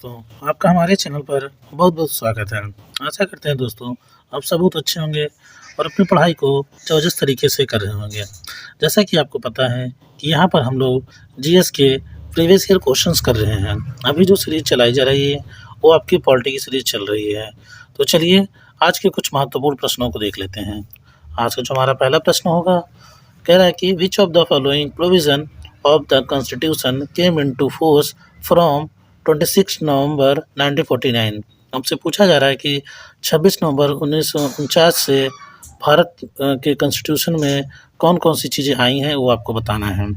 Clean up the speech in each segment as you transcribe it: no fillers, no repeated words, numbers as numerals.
दोस्तों, आपका हमारे चैनल पर बहुत-बहुत स्वागत है। आशा करते हैं दोस्तों, आप सब बहुत अच्छे होंगे और अपनी पढ़ाई को ज़बरदस्त तरीके से कर रहे होंगे। जैसा कि आपको पता है कि यहाँ पर हम लोग जीएस के प्रीवियस ईयर क्वेश्चंस कर रहे हैं। अभी जो सीरीज़ चलाई जा रही है, वो आपकी पॉलिटी की सीरीज़ चल रही है। तो चलिए, आज के कुछ महत्वपूर्ण प्रश्नों को देख लेते हैं। आज का जो हमारा पहला प्रश्न होगा, कह रहा है कि which of the following provision of the constitution came into force from 26 नवंबर 1949। हमसे पूछा जा रहा है कि 26 नवंबर 1949 से भारत के कॉन्स्टिट्यूशन में कौन-कौन सी चीज़ें आई हैं, वो आपको बताना है।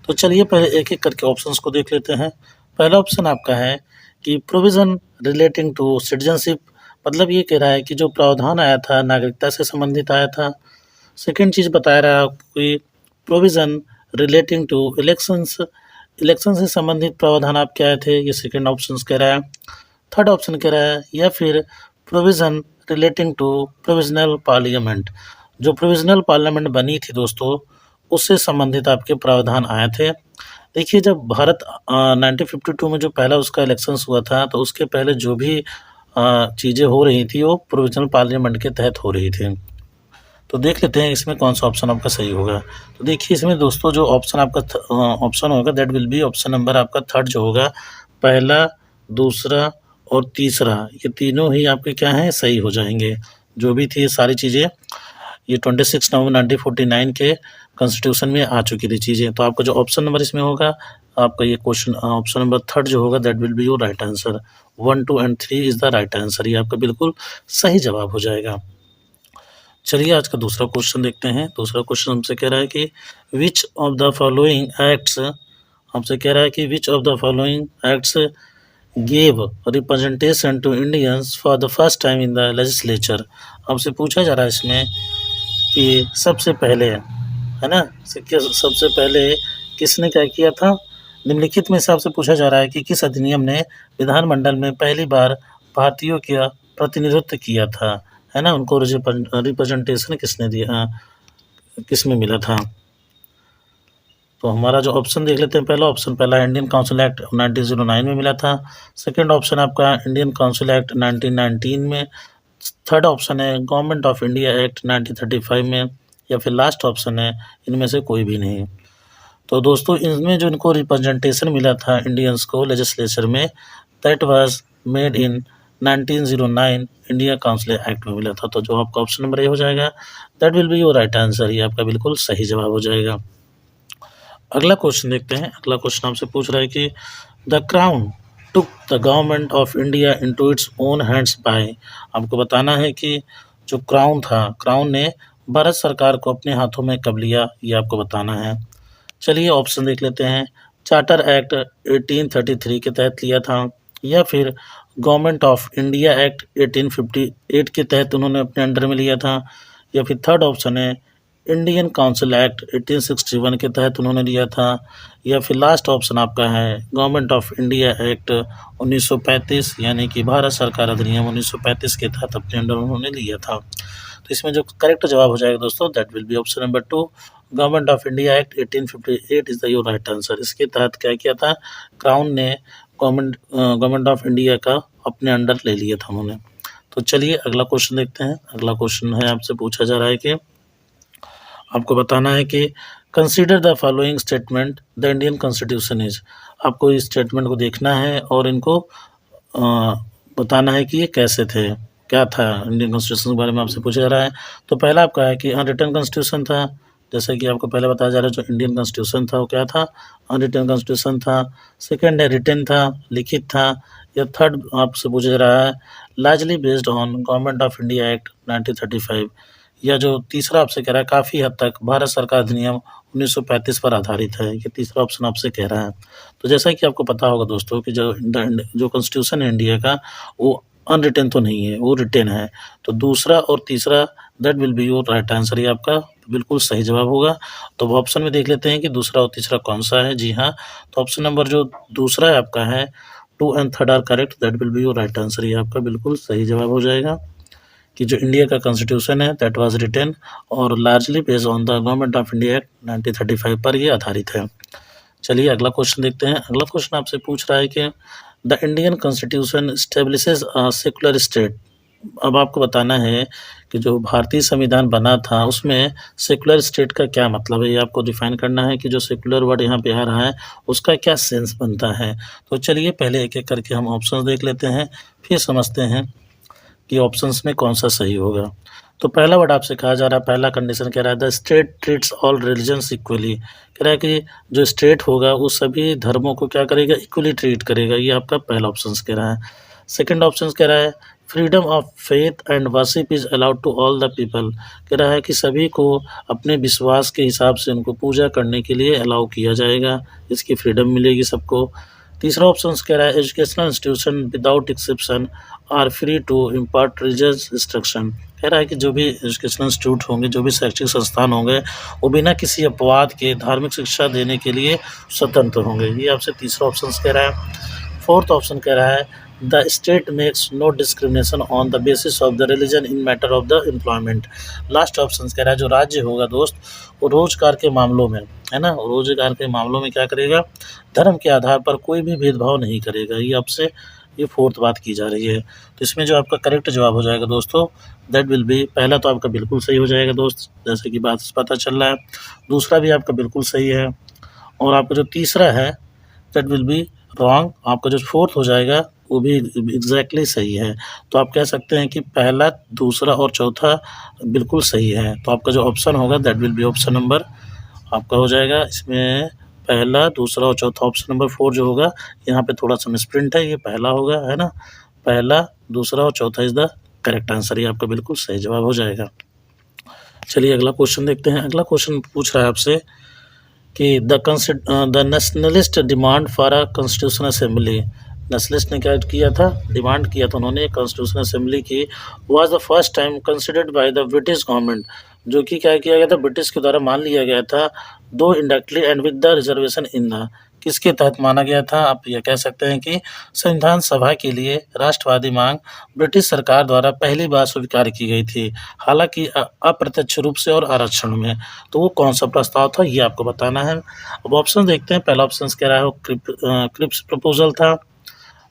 तो चलिए पहले एक-एक करके ऑप्शंस को देख लेते हैं। पहला ऑप्शन आपका है कि प्रोविज़न रिलेटिंग टू सिटीज़नशिप, मतलब ये कह रहा है कि जो प्रावधान आया था नागरिकता से संबंधित आया था। सेकंड चीज़ बता रहा है कि provision relating to elections, election से संबंधित प्रावधान आपके आए थे, ये सेकंड ऑप्शंस कह रहा है। थर्ड ऑप्शन कह रहा है या फिर provision relating to provisional parliament, जो प्रोविज़नल पार्लियामेंट बनी थी दोस्तों, उससे संबंधित आपके प्रावधान आए थे। देखिए, जब भारत 1952 में जो पहला उसका इलेक्शंस हुआ था, तो उसके पहले जो भी चीज़ें हो रही थी, वो प्रोविज़नल पार्लियामेंट के तहत हो रही थी। तो देख लेते हैं इसमें कौन-सा ऑप्शन आपका सही होगा। तो देखिए, इसमें दोस्तों जो ऑप्शन आपका ऑप्शन होगा that will B option number आपका थर्ड जो होगा, पहला, दूसरा और तीसरा, ये तीनों ही आपके क्या हैं, सही हो जाएँगे। जो भी थी ये सारी चीज़ें, ये 26 नवंबर 1949 के कॉन्स्टिट्यूशन में आ चुकी थी चीज़ें। तो आपका जो ऑप्शन नंबर इसमें होगा, आपका ये क्वेश्चन ऑप्शन नंबर थर्ड जो होगा that will be your right answer. 1, 2 and 3 is the right answer, ये आपका बिल्कुल सही जवाब हो जाएगा। चलिए आज का दूसरा क्वेश्चन देखते हैं। दूसरा क्वेश्चन हमसे कह रहा है कि which of the following acts, हमसे कह रहा है कि which of the following acts gave representation to Indians for the first time in the legislature. हमसे पूछा जा रहा है इसमें कि सबसे पहले, है ना, सबसे पहले किसने क्या किया था। निम्नलिखित में हिसाब से पूछा जा रहा है कि किस अधिनियम ने विधानमंडल में पहली बार भारतीयों का प्रतिनिधित्व किया था, है ना, उनको रिप्रेजेंटेशन किसने दिया, किसमें मिला था। तो हमारा जो ऑप्शन देख लेते हैं, पहला ऑप्शन, पहला इंडियन काउंसिल एक्ट 1909 में मिला था। सेकंड ऑप्शन आपका इंडियन काउंसिल एक्ट 1919 में। थर्ड ऑप्शन है गवर्नमेंट ऑफ इंडिया एक्ट 1935 में, या फिर लास्ट ऑप्शन है इनमें से कोई भी नहीं। तो दोस्तों, इनमें जो इनको रिप्रेजेंटेशन मिला था इंडियंस को लेजिस्लेचर में, that was made in 1909 India council act में मिला था। तो जो आपका ऑप्शन नंबर ए हो जाएगा, that will be your right answer, ये आपका बिल्कुल सही जवाब हो जाएगा। अगला क्वेश्चन देखते हैं। अगला क्वेश्चन आपसे पूछ रहा है कि the crown took the government of India into its own hands bye. आपको बताना है कि जो क्राउन था, क्राउन ने भारत सरकार को अपने हाथों में कब लिया, ये आपको बताना है। चलिए ऑप्शन देख लेते हैं। चार्टर एक्ट 1833 के तहत लिया था, या फिर गवर्नमेंट ऑफ इंडिया एक्ट 1858 के तहत उन्होंने अपने अंडर में लिया था, या फिर थर्ड ऑप्शन है इंडियन काउंसिल एक्ट 1861 के तहत उन्होंने लिया था, या फिर लास्ट ऑप्शन आपका है गवर्नमेंट ऑफ इंडिया एक्ट 1935, यानी कि भारत सरकार अधिनियम 1935 के तहत अपने अंडर उन्होंने लिया था। तो इसमें जो करेक्ट जवाब हो जाएगा दोस्तों, that will B option number 2, government of India act 1858 is the your right answer. इसके तहत क्या किया था, क्राउन ने गवर्नमेंट ऑफ इंडिया का अपने अंडर ले लिया था उन्होंने। तो चलिए अगला क्वेश्चन देखते हैं। अगला क्वेश्चन है, आपसे पूछा जा रहा है कि आपको बताना है कि consider the following statement the Indian constitution is. आपको इस स्टेटमेंट को देखना है और इनको बताना है कि ये कैसे थे, क्या था इंडियन कॉन्स्टिट्यूशन के बारे में आपसे पूछा जा रहा है। तो पहला आपका है कि अनरिटन कॉन्स्टिट्यूशन था, जैसा कि आपको पहले बताया जा रहा है जो इंडियन कॉन्स्टिट्यूशन था वो क्या था, अनरिटन कॉन्स्टिट्यूशन था। सेकेंड है रिटन था, लिखित था। या थर्ड आपसे पूछा जा रहा है largely based on government of India act 1935, या जो तीसरा आपसे कह रहा है काफ़ी हद तक भारत सरकार अधिनियम 1935 पर आधारित है, ये तीसरा ऑप्शन आपसे कह रहा है। तो जैसा कि आपको पता होगा दोस्तों कि जो कॉन्स्टिट्यूशन है इंडिया का, वो अनरिटन तो नहीं है, वो रिटन है। तो दूसरा और तीसरा that will be your right answer, ये आपका बिल्कुल सही जवाब होगा। तो ऑप्शन में देख लेते हैं कि दूसरा और तीसरा कौन सा है। जी हाँ, तो ऑप्शन नंबर जो दूसरा है आपका है 2 and 3 are correct, that will be your right answer, ये आपका बिल्कुल सही जवाब हो जाएगा कि जो इंडिया का कॉन्स्टिट्यूशन है दैट वाज रिटन और largely based on the government of India act 1935 पर ये आधारित है। चलिए अगला क्वेश्चन देखते हैं। अगला क्वेश्चन आपसे पूछ रहा है कि the Indian constitution establishes a secular state. अब आपको बताना है कि जो भारतीय संविधान बना था उसमें सेक्युलर स्टेट का क्या मतलब है, ये आपको डिफाइन करना है कि जो सेक्युलर वर्ड यहाँ पे आ रहा है उसका क्या सेंस बनता है। तो चलिए पहले एक-एक करके हम ऑप्शंस देख लेते हैं, फिर समझते हैं कि ऑप्शंस में कौन-सा सही होगा। तो पहला वर्ड आपसे कहा जा रहा है, पहला कंडीशन कह रहा है the state treats all religions equally. कह रहा है कि जो स्टेट होगा वो सभी धर्मों को क्या करेगा, इक्वली ट्रीट करेगा। ये आपका पहला ऑप्शंस कह रहा है। सेकंड ऑप्शंस कह रहा है freedom of faith and worship is allowed to all the people. कह रहा है कि सभी को अपने विश्वास के हिसाब से उनको पूजा करने के लिए अलाउ किया जाएगा, इसकी फ्रीडम मिलेगी सबको। तीसरा ऑप्शंस कह रहा है educational institution without exception are free to impart religious instruction. कह रहा है कि जो भी एजुकेशनल इंस्टीट्यूट होंगे, जो भी शैक्षिक संस्थान होंगे, वो बिना किसी अपवाद के धार्मिक शिक्षा देने के लिए स्वतंत्र होंगे। ये आपसे तीसरा ऑप्शंस कह रहा है। फोर्थ ऑप्शन कह रहा है the state makes no discrimination on the basis of the religion in matter of the employment. Last option कह रहा है जो राज्य होगा दोस्त, वो रोजगार के मामलों में, है ना, रोजगार के मामलों में क्या करेगा, धर्म के आधार पर कोई भी भेदभाव नहीं करेगा। ये आपसे ये फोर्थ बात की जा रही है। तो इसमें जो आपका करेक्ट जवाब हो जाएगा दोस्तों, दैट विल बी, पहला तो आपका बिल्कुल सही हो जाएगा दोस्त, जैसे कि बात से पता चल रहा है। दूसरा भी आपका बिल्कुल सही है, और आपका जो तीसरा है दैट विल बी रॉन्ग। आपका जो फोर्थ हो जाएगा वो भी एग्जैक्टली सही है। तो आप कह सकते हैं कि पहला, दूसरा और चौथा बिल्कुल सही है। तो आपका जो ऑप्शन होगा that will B option number आपका हो जाएगा, इसमें पहला, दूसरा और चौथा ऑप्शन नंबर 4 जो होगा, यहाँ पे थोड़ा-सा मिसप्रिंट है, ये पहला होगा, है ना? पहला, दूसरा और चौथा इज़ द करेक्ट आंसर, ये आपका बिल्कुल सही जवाब हो जाएगा। चलिए अगला क्वेश्चन देखते हैं। अगला क्वेश्चन पूछ रहा है आपसे कि the nationalist demand for a constitutional assembly. Nationalist ने क्या किया था, डिमांड किया था उन्होंने कॉन्स्टिट्यूशनल असेंबली की, was the first time considered by the British government. जो कि क्या किया गया था, ब्रिटिश के द्वारा मान लिया गया था, दो indirectly and with the reservation in the, किसके तहत माना गया था, आप ये कह सकते हैं कि संविधान सभा के लिए राष्ट्रवादी मांग ब्रिटिश सरकार द्वारा पहली बार स्वीकार की गई थी, हालांकि अप्रत्यक्ष रूप से और आरक्षण में। तो वो कौन सा प्रस्ताव था, ये आपको बताना है। अब ऑप्शन देखते हैं। पहला ऑप्शन कह रहा है वो क्रिप्स प्रपोजल था,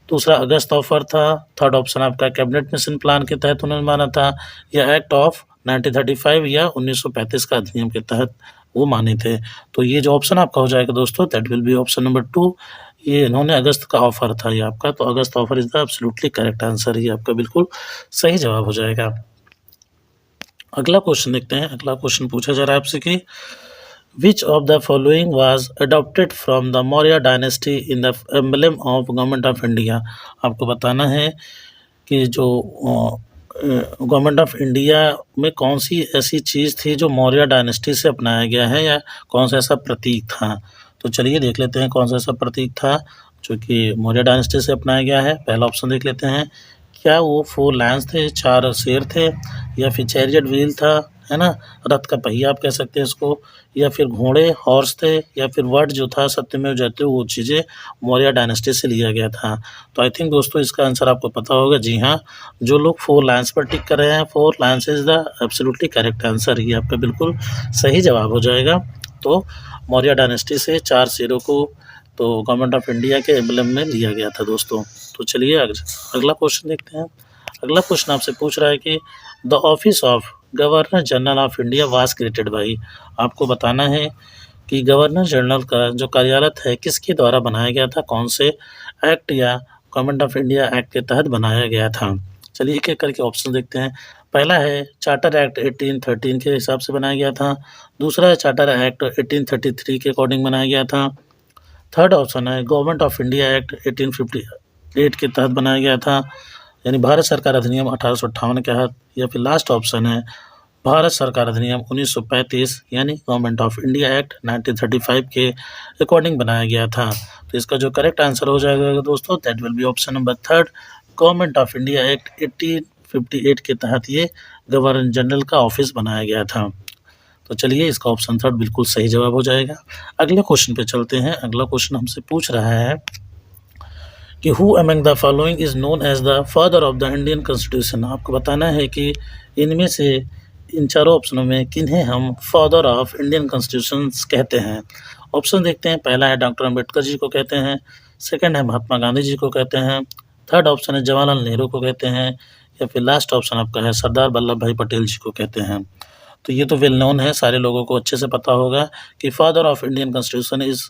दूसरा अगस्त ऑफर था, थर्ड ऑप्शन आपका कैबिनेट मिशन प्लान के तहत उन्होंने माना था, या एक्ट ऑफ 1935 या 1935 का अधिनियम के तहत वो माने थे। तो ये जो ऑप्शन आपका हो जाएगा दोस्तों, that will B option number 2। ये इन्होंने अगस्त का ऑफर था ये आपका, तो August offer is the absolutely correct answer, ये आपका बिल्कुल सही जवाब हो जाएगा। अगला क्वेश्चन देखते हैं। अगला क्वेश्चन पूछा जा रहा है आपसे कि Which of the following was adopted from the Maurya dynasty in the emblem of Government of India? आपको बताना है कि जो गवर्नमेंट ऑफ इंडिया में कौन सी ऐसी चीज़ थी जो मौर्य डायनेस्टी से अपनाया गया है, या कौन सा ऐसा प्रतीक था। तो चलिए देख लेते हैं कौन सा ऐसा प्रतीक था जो कि मौर्य डायनेस्टी से अपनाया गया है। पहला ऑप्शन देख लेते हैं, क्या वो 4 लायंस थे, 4 शेर थे, या फिर चैरियट व्हील था, है ना, रथ का पहिया आप कह सकते हैं इसको, या फिर घोड़े हॉर्स थे, या फिर वर्ड जो था सत्यमेव जयते, वो चीज़ें मौर्य डायनेस्टी से लिया गया था। तो आई थिंक दोस्तों इसका आंसर आपको पता होगा। जी हाँ, जो लोग 4 लायंस पर टिक कर रहे हैं, 4 Lions is the absolutely correct answer, ये आपका बिल्कुल सही जवाब हो जाएगा। तो मौर्य डायनेस्टी से 4 शेरों को तो गवर्नमेंट ऑफ इंडिया के एम्बलम में लिया गया था दोस्तों। तो चलिए अगला क्वेश्चन देखते हैं। अगला क्वेश्चन आपसे पूछ रहा है कि the office of governor general of India was created by. आपको बताना है कि गवर्नर जनरल का जो कार्यालय है किसके द्वारा बनाया गया था, कौन से एक्ट या गवर्नमेंट ऑफ इंडिया एक्ट के तहत बनाया गया था। चलिए एक एक करके ऑप्शन देखते हैं। पहला है चार्टर एक्ट 1813 के हिसाब से बनाया गया था, दूसरा है चार्टर एक्ट 1833 के अकॉर्डिंग बनाया गया था, थर्ड ऑप्शन है गवर्नमेंट ऑफ इंडिया एक्ट 1858 के तहत बनाया गया था, यानी भारत सरकार अधिनियम 1858 के तहत, या फिर लास्ट ऑप्शन है भारत सरकार अधिनियम 1935 यानी गवर्नमेंट ऑफ इंडिया एक्ट 1935 के अकॉर्डिंग बनाया गया था। तो इसका जो करेक्ट आंसर हो जाएगा दोस्तों, that will B option number 3, government of India act 1858 के तहत ये गवर्नर जनरल का ऑफिस बनाया गया था। तो चलिए इसका ऑप्शन 3 बिल्कुल सही जवाब हो जाएगा। अगले क्वेश्चन पे चलते हैं। अगला क्वेश्चन हमसे पूछ रहा है कि who among the following is known as the father of the Indian constitution. आपको बताना है कि इनमें से इन चारों ऑप्शनों में किन्हें हम फादर ऑफ इंडियन कॉन्स्टिट्यूशन कहते हैं। ऑप्शन देखते हैं। पहला है डॉक्टर अम्बेडकर जी को कहते हैं, सेकंड है महात्मा गांधी जी को कहते हैं, थर्ड ऑप्शन है जवाहरलाल नेहरू को कहते हैं, या फिर लास्ट ऑप्शन आपका है सरदार वल्लभ भाई पटेल जी को कहते हैं। तो ये तो वेल नोन है, सारे लोगों को अच्छे से पता होगा कि father of Indian constitution is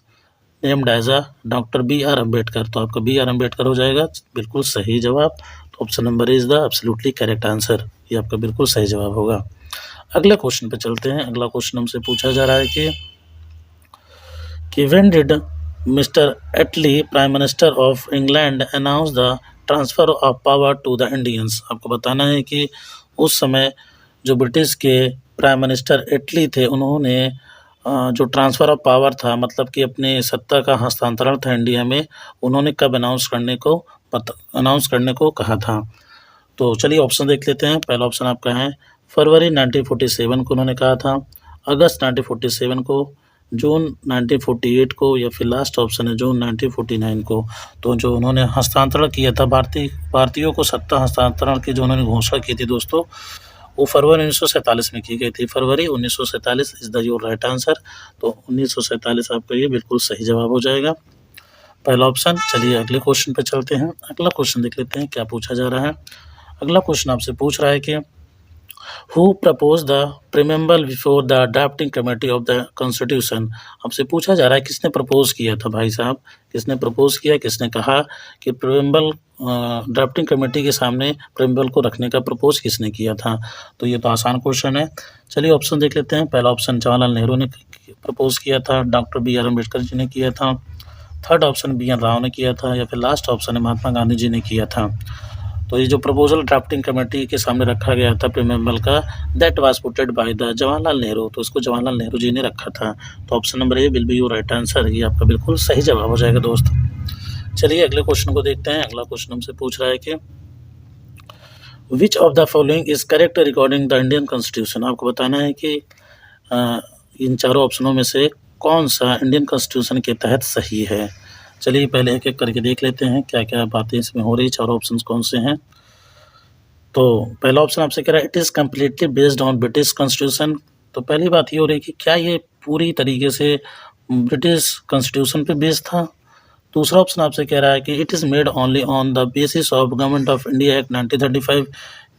named as a doctor B R Ambedkar. तो आपका बी आर अम्बेडकर हो जाएगा बिल्कुल सही जवाब। तो option number is the absolutely correct answer, ये आपका बिल्कुल सही जवाब होगा। अगले क्वेश्चन पे चलते हैं। अगला क्वेश्चन हमसे पूछा जा रहा है कि when did mister Attlee prime minister of England announce the transfer of power to the Indians. आपको बताना है कि उस समय जो ब्रिटिश के प्राइम मिनिस्टर एटली थे, उन्होंने जो ट्रांसफ़र ऑफ पावर था, मतलब कि अपने सत्ता का हस्तांतरण था इंडिया में, उन्होंने कब अनाउंस करने को कहा था। तो चलिए ऑप्शन देख लेते हैं। पहला ऑप्शन आपका है फरवरी 1947 को उन्होंने कहा था, अगस्त 1947 को, जून 1948 को, या फिर लास्ट ऑप्शन है जून 1949 को। तो जो उन्होंने हस्तांतरण किया था, भारतीयों को सत्ता हस्तांतरण की जो उन्होंने घोषणा की थी दोस्तों, वो फरवरी 1947 में की गई थी। फरवरी 1947 is the your right answer. तो 1947 आपका ये बिल्कुल सही जवाब हो जाएगा, पहला ऑप्शन। चलिए अगले क्वेश्चन पे चलते हैं। अगला क्वेश्चन देख लेते हैं क्या पूछा जा रहा है। अगला क्वेश्चन आपसे पूछ रहा है कि who propose the preamble before the drafting committee of the constitution. आपसे पूछा जा रहा है किसने प्रपोज किया था भाई साहब, किसने प्रपोज किया, किसने कहा कि प्रीमेम्बल ड्राफ्टिंग कमेटी के सामने प्रीमेम्बल को रखने का प्रपोज किसने किया था। तो ये तो आसान क्वेश्चन है। चलिए ऑप्शन देख लेते हैं। पहला ऑप्शन जवाहरलाल नेहरू ने प्रपोज किया था, doctor B R Ambedkar ji ने किया था, third option B N Rao ने किया था, या फिर लास्ट ऑप्शन है महात्मा गांधी जी ने किया था। तो ये जो प्रपोजल ड्राफ्टिंग कमेटी के सामने रखा गया था प्रीमेम्बल का, that was putted by the Jawaharlal Nehru. तो इसको जवाहरलाल नेहरू जी ने रखा था। तो option number A will be your right answer, ये आपका बिल्कुल सही जवाब हो जाएगा दोस्त। चलिए अगले क्वेश्चन को देखते हैं। अगला क्वेश्चन हमसे पूछ रहा है कि which of the following is correct recording the Indian constitution. आपको बताना है कि इन चारों ऑप्शनों में से कौन सा इंडियन कॉन्स्टिट्यूशन के तहत सही है। चलिए पहले एक एक करके देख लेते हैं क्या क्या बातें इसमें हो रही, चारों ऑप्शन कौन से हैं। तो पहला ऑप्शन आपसे कह रहा है it is completely based on British constitution. तो पहली बात ये हो रही है कि क्या ये पूरी तरीके से ब्रिटिश कॉन्स्टिट्यूशन पे बेस्ड था। दूसरा ऑप्शन आपसे कह रहा है कि it is made only on the basis of government of India act 1935।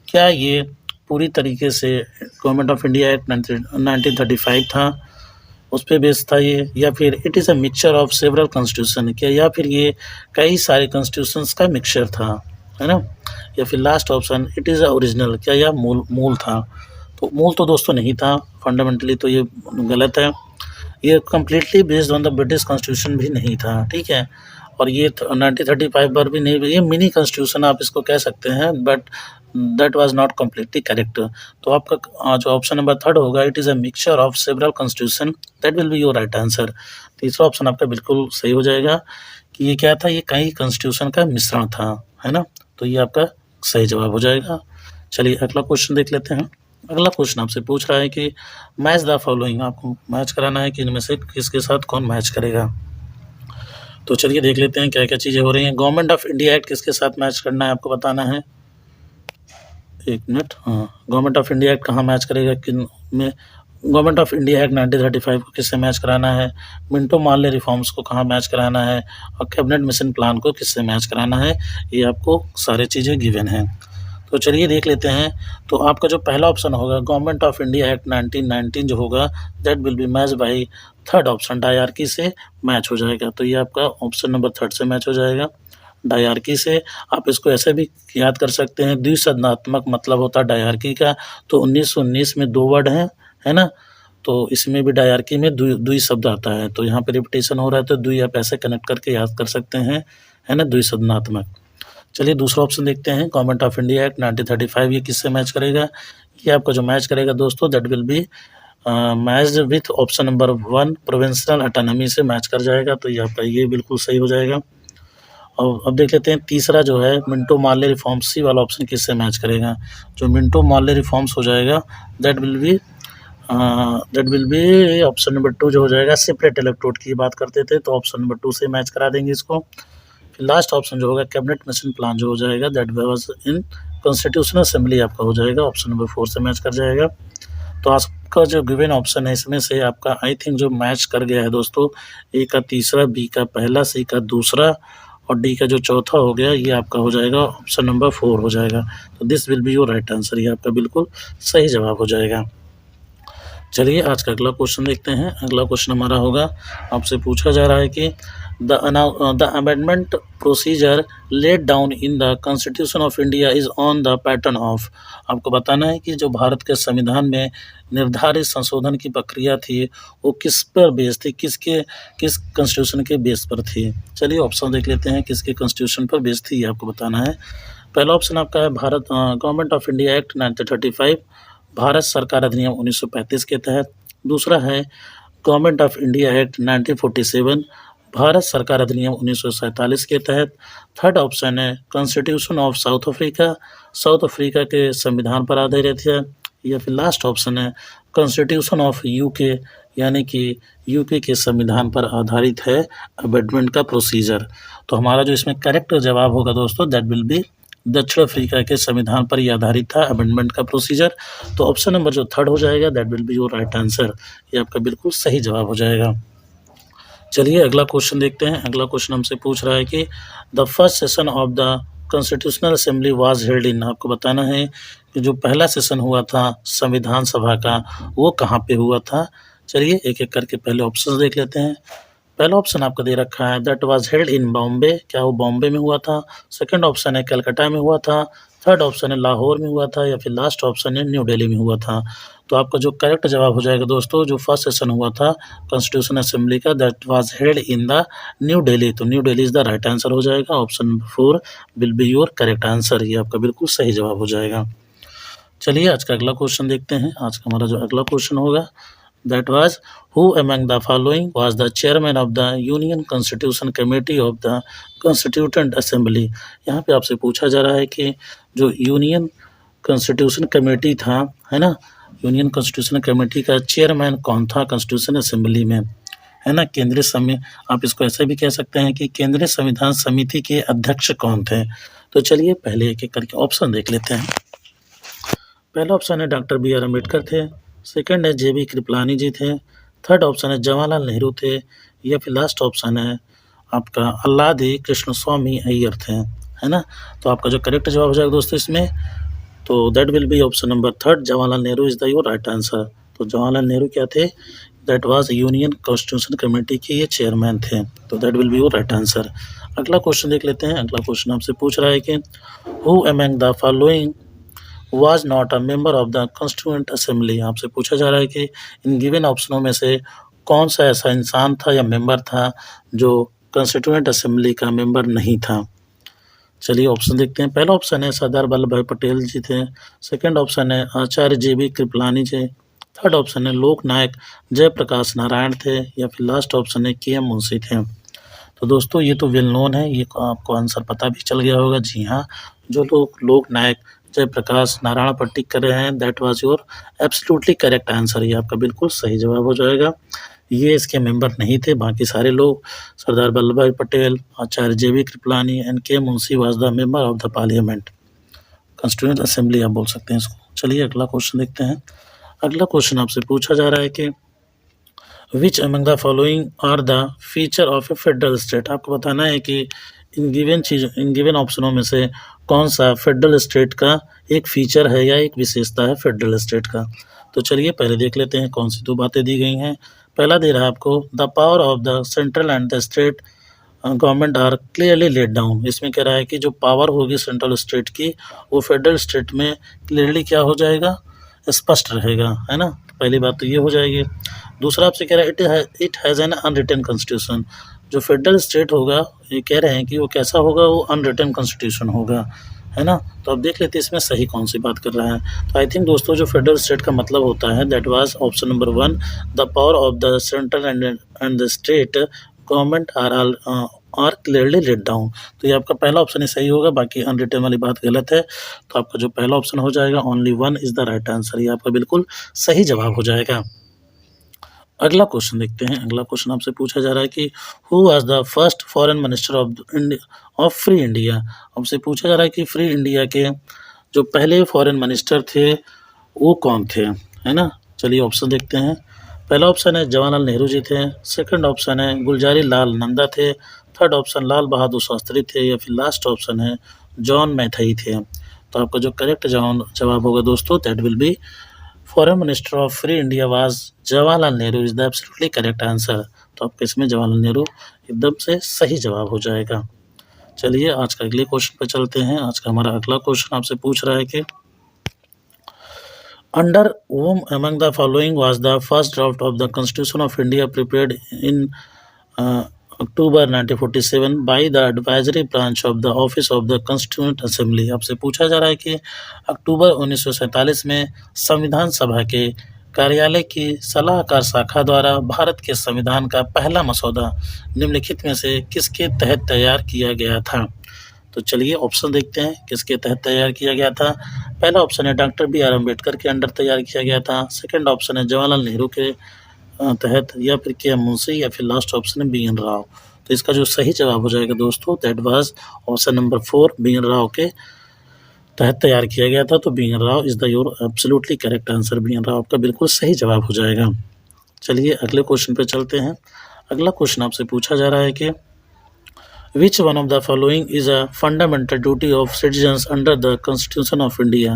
क्या ये पूरी तरीके से गवर्नमेंट ऑफ इंडिया एक्ट 1935 था, उस पे बेस्ड था ये, या फिर it is a mixture of several constitution, क्या या फिर ये कई सारे कॉन्स्टिट्यूशंस का मिक्सचर था, है ना, या फिर last option it is a original, क्या यह मूल था। तो मूल तो दोस्तों नहीं था, फंडामेंटली तो ये गलत है। ये completely based on the British constitution भी नहीं था, ठीक है, और ये 1935 पर भी नहीं, ये मिनी कॉन्स्टिट्यूशन आप इसको कह सकते हैं, but that was not completely correct. तो आपका जो ऑप्शन नंबर थर्ड होगा it is a mixture of several constitution, that will be your right answer. तीसरा ऑप्शन आपका बिल्कुल सही हो जाएगा कि ये क्या था, ये कई कॉन्स्टिट्यूशन का मिश्रण था, है ना, तो ये आपका सही जवाब हो जाएगा। चलिए अगला क्वेश्चन देख लेते हैं। अगला क्वेश्चन आपसे पूछ रहा है कि मैच द फॉलोइंग। आपको मैच कराना है कि इनमें से किसके साथ कौन मैच करेगा। तो चलिए देख लेते हैं क्या क्या चीज़ें हो रही हैं। गवर्नमेंट ऑफ इंडिया एक्ट किसके साथ मैच करना है आपको बताना है, एक मिनट। हाँ, गवर्नमेंट ऑफ इंडिया एक्ट कहाँ मैच करेगा, किन में। गवर्नमेंट ऑफ इंडिया एक्ट 1935 को किससे मैच कराना है, मिंटो मार्ले रिफॉर्म्स को कहाँ मैच कराना है, और कैबिनेट मिशन प्लान को किससे मैच कराना है, ये आपको सारी चीज़ें गिवन हैं। तो चलिए देख लेते हैं। तो आपका जो पहला ऑप्शन होगा गवर्नमेंट ऑफ इंडिया एक्ट 1919 जो होगा that will B match by third option, dyarchy से मैच हो जाएगा। तो ये आपका ऑप्शन नंबर थर्ड से मैच हो जाएगा, डायरकी से। आप इसको ऐसे भी याद कर सकते हैं, द्विसंधात्मक मतलब होता है डायरकी का। तो 1919 में 2 वर्ड हैं, है ना, तो इसमें भी डायरकी में द्वि शब्द आता है। तो यहाँ पे रिपीटेशन हो रहा है तो द्वि आप ऐसे कनेक्ट करके याद कर सकते हैं, है ना, द्विसंधात्मक। चलिए दूसरा ऑप्शन देखते हैं। गवर्नमेंट ऑफ इंडिया एक्ट 1935 ये किससे मैच करेगा, ये आपका जो मैच करेगा दोस्तों that will be matched with option number 1 provincial autonomy से मैच कर जाएगा। तो ये आपका ये बिल्कुल सही हो जाएगा। और अब देख लेते हैं तीसरा जो है मिंटो मार्ले रिफॉर्म्स, सी वाला ऑप्शन किससे मैच करेगा। जो मिंटो मार्ले रिफॉर्म्स हो जाएगा that will B option number 2 जो हो जाएगा। सेपरेट इलेक्ट्रोड की बात करते थे तो ऑप्शन नंबर 2 से मैच करा देंगे इसको। फिर लास्ट ऑप्शन जो होगा कैबिनेट मिशन प्लान जो हो जाएगा that was in constitutional assembly आपका हो जाएगा, ऑप्शन नंबर 4 से मैच कर जाएगा। तो आपका जो गिवन ऑप्शन है इसमें से आपका आई थिंक जो मैच कर गया है दोस्तों, ए का तीसरा, बी का पहला, सी का दूसरा और डी का जो चौथा हो गया, ये आपका हो जाएगा ऑप्शन नंबर 4 हो जाएगा। तो this will be your right answer, ये आपका बिल्कुल सही जवाब हो जाएगा। चलिए आज का अगला क्वेश्चन देखते हैं। अगला क्वेश्चन हमारा होगा, आपसे पूछा जा रहा है कि the amendment procedure laid down in the constitution of India is on the pattern of. आपको बताना है कि जो भारत के संविधान में निर्धारित संशोधन की प्रक्रिया थी वो किस पर बेस थी, किस कॉन्स्टिट्यूशन के बेस पर थी। चलिए ऑप्शन देख लेते हैं किसके कॉन्स्टिट्यूशन पर बेस थी, ये आपको बताना है। पहला ऑप्शन आपका है Bharat government of India act 1935, Bharat सरकार अधिनियम 1935 के तहत। दूसरा है government of India act 1947, Bharat सरकार अधिनियम 1947 के तहत। थर्ड ऑप्शन है constitution of south Africa, south Africa के संविधान पर आधारित है। या फिर लास्ट ऑप्शन है कॉन्स्टिट्यूशन ऑफ यूके, यानी कि यूके के संविधान पर आधारित है अमेंडमेंट का प्रोसीजर। तो हमारा जो इसमें करेक्ट जवाब होगा दोस्तों, दैट विल बी दक्षिण अफ्रीका के संविधान पर यह आधारित था अमेंडमेंट का प्रोसीजर। तो ऑप्शन नंबर जो थर्ड हो जाएगा, that will be your right answer, ये आपका बिल्कुल सही जवाब हो जाएगा। चलिए अगला क्वेश्चन देखते हैं। अगला क्वेश्चन हमसे पूछ रहा है कि the first session of the constitutional assembly was held इन। आपको बताना है कि जो पहला सेशन हुआ था संविधान सभा का वो कहाँ पे हुआ था। चलिए एक एक करके पहले ऑप्शन देख लेते हैं। पहला ऑप्शन आपका दे रखा है दैट वाज हेल्ड इन बॉम्बे, क्या वो बॉम्बे में हुआ था। सेकंड ऑप्शन है कलकत्ता में हुआ था। थर्ड ऑप्शन है लाहौर में हुआ था। या फिर लास्ट ऑप्शन है न्यू दिल्ली में हुआ था। तो आपका जो करेक्ट जवाब हो जाएगा दोस्तों, जो फर्स्ट सेशन हुआ था कॉन्स्टिट्यूशन असेंबली का, that was held in the new Delhi. तो new Delhi is the right answer हो जाएगा। Option number 4 will be your correct answer, ये आपका बिल्कुल सही जवाब हो जाएगा। चलिए आज का अगला क्वेश्चन देखते हैं। आज का हमारा जो अगला क्वेश्चन होगा, that was who among the following was the chairman of the Union Constitution Committee of the Constituent Assembly। यहाँ पे आपसे पूछा जा रहा है कि जो यूनियन कॉन्स्टिट्यूशन कमेटी था, है ना, यूनियन कॉन्स्टिट्यूशन कमेटी का चेयरमैन कौन था कॉन्स्टिट्यूशन असेंबली में, है ना। केंद्रीय आप इसको ऐसे भी कह सकते हैं कि केंद्रीय संविधान समिति के अध्यक्ष कौन थे। तो चलिए पहले एक एक करके ऑप्शन देख लेते हैं। पहला ऑप्शन है डॉक्टर बी आर अम्बेडकर थे। सेकंड है जे बी कृपलानी जी थे। थर्ड ऑप्शन है जवाहरलाल नेहरू थे। या फिर लास्ट ऑप्शन है आपका अल्लादी कृष्ण स्वामी अय्यर थे, है ना। तो आपका जो करेक्ट जवाब हो जाएगा दोस्तों इसमें, तो that will B option number third, Jawaharlal Nehru is the your right answer. तो जवाहरलाल नेहरू क्या थे, that was union constitution committee के ये चेयरमैन थे। तो that will be your right answer. अगला क्वेश्चन देख लेते हैं। अगला क्वेश्चन आपसे पूछ रहा है कि who among the following was not a member of the constituent assembly। आपसे पूछा जा रहा है कि इन गिवन ऑप्शनों में से कौन सा ऐसा इंसान था या मेंबर था जो कंस्टिट्यूएंट असेंबली का मेंबर नहीं था। चलिए ऑप्शन देखते हैं। पहला ऑप्शन है सरदार वल्लभ भाई पटेल जी थे। सेकंड ऑप्शन है आचार्य जे बी कृपलानी जी। थर्ड ऑप्शन है लोक नायक जयप्रकाश नारायण थे। या फिर लास्ट ऑप्शन है के एम मुंशी थे। तो दोस्तों ये तो वेल नोन है, ये आपको आंसर पता भी चल गया होगा। जी हाँ, जो लोक नायक जयप्रकाश नारायण पर टिक कर रहे हैं, that was your absolutely correct answer, ये आपका बिल्कुल सही जवाब हो जाएगा। ये इसके मेंबर नहीं थे, बाकी सारे लोग सरदार वल्लभ भाई पटेल, आचार्य जे बी कृपलानी एंड के Munshi was the member of the parliament, constituent assembly आप बोल सकते हैं इसको। चलिए अगला क्वेश्चन देखते हैं। अगला क्वेश्चन आपसे पूछा जा रहा है कि which among the following are the feature of a federal state. आपको बताना है कि इन गिवन ऑप्शनों में से कौन सा फेडरल स्टेट का एक फीचर है या एक विशेषता है फेडरल स्टेट का। तो चलिए पहले देख लेते हैं कौन सी दो बातें दी गई हैं। पहला दे रहा है आपको the power of the central and the state government are clearly let down. इसमें कह रहा है कि जो पावर होगी सेंट्रल स्टेट की वो फेडरल स्टेट में क्लियरली क्या हो जाएगा, स्पष्ट रहेगा, है ना। पहली बात तो ये हो जाएगी। दूसरा आपसे कह रहा है it has an unwritten constitution. जो फेडरल स्टेट होगा, ये कह रहे हैं कि वो कैसा होगा, वो अनरिटन कॉन्स्टिट्यूशन होगा, है ना। तो अब देख लेते हैं इसमें सही कौन सी बात कर रहा है। तो आई थिंक दोस्तों जो फेडरल स्टेट का मतलब होता है that was option number 1, the power of the central and the state government are clearly let down. तो ये आपका पहला ऑप्शन ही सही होगा, बाकी अनरिटन वाली बात गलत है। तो आपका जो पहला ऑप्शन हो जाएगा only 1 is the right answer, ये आपका बिल्कुल सही जवाब हो जाएगा। अगला क्वेश्चन देखते हैं। अगला क्वेश्चन आपसे पूछा जा रहा है कि who was the first foreign minister of free India. आपसे पूछा जा रहा है कि फ्री इंडिया के जो पहले फॉरेन मिनिस्टर थे वो कौन थे, है ना। चलिए ऑप्शन देखते हैं। पहला ऑप्शन है जवाहरलाल नेहरू जी थे, सेकंड ऑप्शन है गुलज़ारी लाल नंदा थे, थर्ड ऑप्शन लाल बहादुर शास्त्री थे या फिर लास्ट ऑप्शन है जॉन मैथाई थे। तो आपका जो करेक्ट जवाब होगा दोस्तों that will B foreign minister of free India was Jawaharlal Nehru is the absolutely correct answer. तो आपका इसमें जवाहरलाल नेहरू एकदम से सही जवाब हो जाएगा। चलिए आज का अगले क्वेश्चन पे चलते हैं। आज का हमारा अगला क्वेश्चन आपसे पूछ रहा है कि under whom among the following was the first draft of the Constitution of India prepared in October 1947 by the advisory branch of the Office of the Constituent Assembly। आपसे पूछा जा रहा है कि अक्टूबर 1947 में संविधान सभा के कार्यालय की सलाहकार शाखा द्वारा भारत के संविधान का पहला मसौदा निम्नलिखित में से किसके तहत तैयार किया गया था। तो चलिए ऑप्शन देखते हैं किसके तहत तैयार किया गया था। पहला ऑप्शन है डॉक्टर बी.आर. अम्बेडकर के अंडर तैयार किया गया था, सेकंड ऑप्शन है जवाहरलाल नेहरू के तहत या फिर के.एम. मुंशी या फिर लास्ट ऑप्शन है बी.एन. राव। तो इसका जो सही जवाब हो जाएगा दोस्तों that was option number 4 BN. Rao के तहत तैयार किया गया था। तो BN. Rao is the your absolutely correct answer. BN. Rao का बिल्कुल सही जवाब हो जाएगा। चलिए अगले क्वेश्चन पे चलते हैं। अगला क्वेश्चन आपसे पूछा जा रहा है कि Which one of the following is a fundamental duty of citizens under the Constitution of India?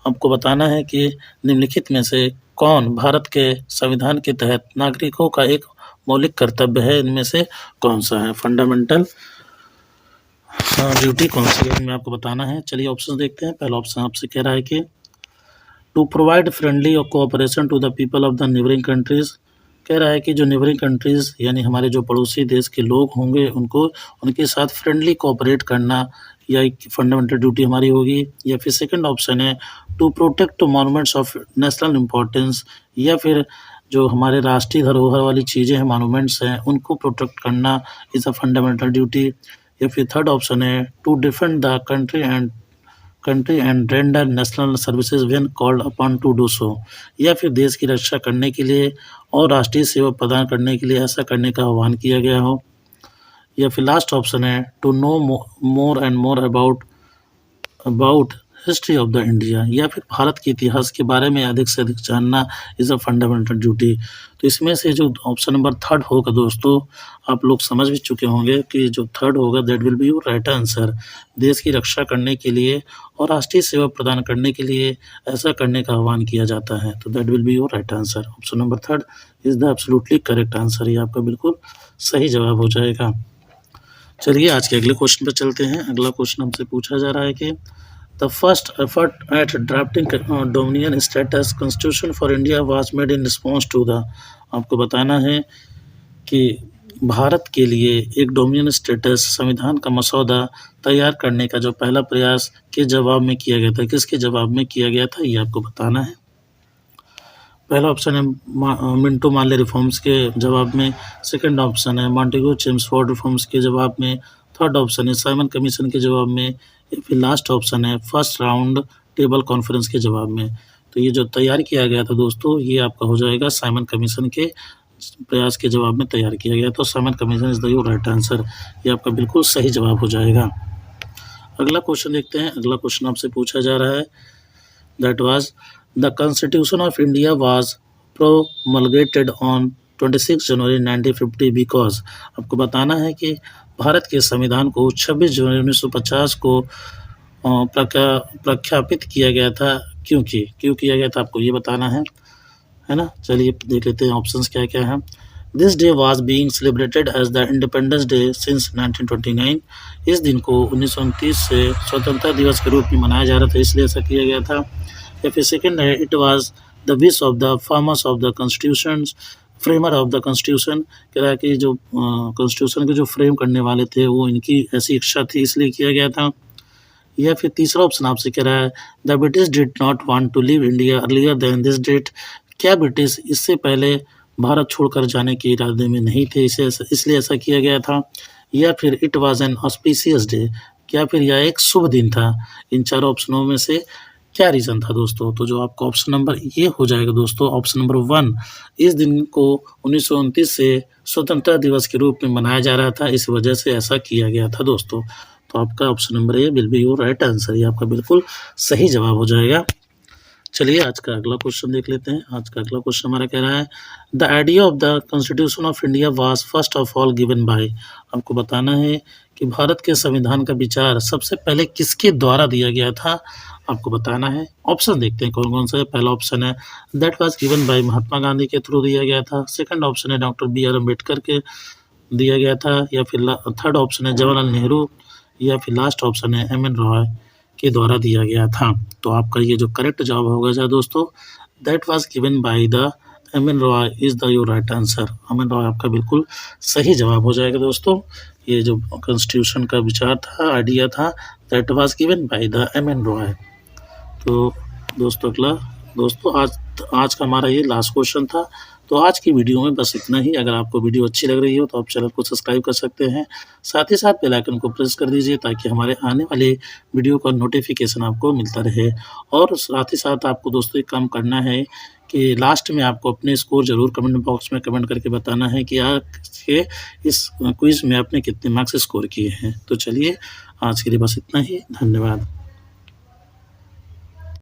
आपको बताना है कि निम्नलिखित में से कौन भारत के संविधान के तहत नागरिकों का एक मौलिक कर्तव्य है। इनमें से कौन सा है फंडामेंटल ड्यूटी कौन सी है इनमें आपको बताना है। चलिए ऑप्शन देखते हैं। पहला ऑप्शन आपसे कह रहा है कि टू प्रोवाइड फ्रेंडली और cooperation to the people of the neighbouring countries. कह रहा है कि जो नेबरिंग कंट्रीज़ यानी हमारे जो पड़ोसी देश के लोग होंगे उनको उनके साथ फ्रेंडली कोऑपरेट करना या एक फंडामेंटल ड्यूटी हमारी होगी। या फिर सेकंड ऑप्शन है to protect monuments of national importance या फिर जो हमारे राष्ट्रीय धरोहर वाली चीज़ें हैं मॉन्यूमेंट्स हैं उनको प्रोटेक्ट करना इज़ अ फंडामेंटल ड्यूटी। या फिर थर्ड ऑप्शन है to defend the country and render national services when called upon to do so. या फिर देश की रक्षा करने के लिए और राष्ट्रीय सेवा प्रदान करने के लिए ऐसा करने का आह्वान किया गया हो। या फिर लास्ट ऑप्शन है to know more and more about history of the India या फिर भारत के इतिहास के बारे में अधिक से अधिक जानना इज़ अ फंडामेंटल ड्यूटी। तो इसमें से जो ऑप्शन नंबर थर्ड होगा दोस्तों आप लोग समझ भी चुके होंगे कि जो थर्ड होगा that will be your right answer. देश की रक्षा करने के लिए और राष्ट्रीय सेवा प्रदान करने के लिए ऐसा करने का आह्वान किया जाता है। तो that will be your right answer. Option number third is the absolutely correct answer. ये आपका बिल्कुल सही जवाब हो जाएगा। चलिए आज के अगले क्वेश्चन पर चलते हैं। अगला क्वेश्चन हमसे पूछा जा रहा है कि the first effort at drafting dominion status constitution for India was made in response to the. आपको बताना है कि भारत के लिए एक डोमिनियन स्टेटस संविधान का मसौदा तैयार करने का जो पहला प्रयास के जवाब में किया गया था किसके जवाब में किया गया था ये आपको बताना है। पहला ऑप्शन है मिंटो मार्ले रिफॉर्म्स के जवाब में, सेकंड ऑप्शन है मॉन्टेगू चेम्सफोर्ड रिफॉर्म्स के जवाब में, थर्ड ऑप्शन है साइमन कमीशन के जवाब में या फिर लास्ट ऑप्शन है फर्स्ट राउंड टेबल कॉन्फ्रेंस के जवाब में। तो ये जो तैयार किया गया था दोस्तों ये आपका हो जाएगा साइमन कमीशन के प्रयास के जवाब में तैयार किया गया। तो Simon commission is the your right answer. ये आपका बिल्कुल सही जवाब हो जाएगा। अगला क्वेश्चन देखते हैं। अगला क्वेश्चन आपसे पूछा जा रहा है that was the constitution of India was promulgated on 26 January 1950 because. आपको बताना है कि भारत के संविधान को 26 जनवरी 1950 को प्रख्यापित किया गया था। क्यों किया गया था आपको ये बताना है ना। चलिए देख लेते हैं ऑप्शंस क्या क्या हैं। This day was being celebrated as the independence day since 1929। इस दिन को 1929 से स्वतंत्रता दिवस के रूप में मनाया जा रहा था इसलिए ऐसा किया गया था। या फिर सेकेंड है it was the wish of the farmers of the constitution framer of the constitution. कह रहा है कि जो कॉन्स्टिट्यूशन के जो फ्रेम करने वाले थे वो इनकी ऐसी इच्छा थी इसलिए किया गया था। या फिर तीसरा ऑप्शन आपसे कह रहा है the British did not want to leave India earlier than this date. क्या ब्रिटिश इससे पहले भारत छोड़कर जाने के इरादे में नहीं थे इसलिए ऐसा किया गया था। या फिर it was an auspicious day. क्या फिर यह एक शुभ दिन था। इन चारों ऑप्शनों में से क्या रीज़न था दोस्तों। तो जो आपका ऑप्शन नंबर ये हो जाएगा दोस्तों ऑप्शन नंबर 1। इस दिन को 1929 से स्वतंत्रता दिवस के रूप में मनाया जा रहा था इस वजह से ऐसा किया गया था दोस्तों। तो आपका option number A will be your right answer. ये आपका बिल्कुल सही जवाब हो जाएगा। चलिए आज का अगला क्वेश्चन देख लेते हैं। आज का अगला क्वेश्चन हमारा कह रहा है the idea of the constitution of India was first of all given by. आपको बताना है कि भारत के संविधान का विचार सबसे पहले किसके द्वारा दिया गया था। आपको बताना है। ऑप्शन देखते हैं कौन कौन सा है। पहला ऑप्शन है that was given bye Mahatma Gandhi के थ्रू दिया गया था। सेकंड ऑप्शन है डॉक्टर बी आर अम्बेडकर के दिया गया था, या फिर थर्ड ऑप्शन है जवाहरलाल नेहरू, या फिर लास्ट ऑप्शन है एम एन रॉय के द्वारा दिया गया था। तो आपका ये जो करेक्ट जवाब होगा जा दोस्तों, that was given by the M N Roy is the your right answer. M N Roy आपका बिल्कुल सही जवाब हो जाएगा दोस्तों। ये जो कॉन्स्टिट्यूशन का विचार था, आइडिया था, that was given by the M N Roy. तो दोस्तों आज का हमारा ये लास्ट क्वेश्चन था। तो आज की वीडियो में बस इतना ही। अगर आपको वीडियो अच्छी लग रही हो तो आप चैनल को सब्सक्राइब कर सकते हैं। साथ ही साथ बेल आइकन को प्रेस कर दीजिए ताकि हमारे आने वाले वीडियो का नोटिफिकेशन आपको मिलता रहे। और साथ ही साथ आपको दोस्तों एक काम करना है कि लास्ट में आपको अपने स्कोर ज़रूर कमेंट बॉक्स में कमेंट करके बताना है कि आपके इस क्विज़ में आपने कितने मार्क्स स्कोर किए हैं। तो चलिए आज के लिए बस इतना ही। धन्यवाद।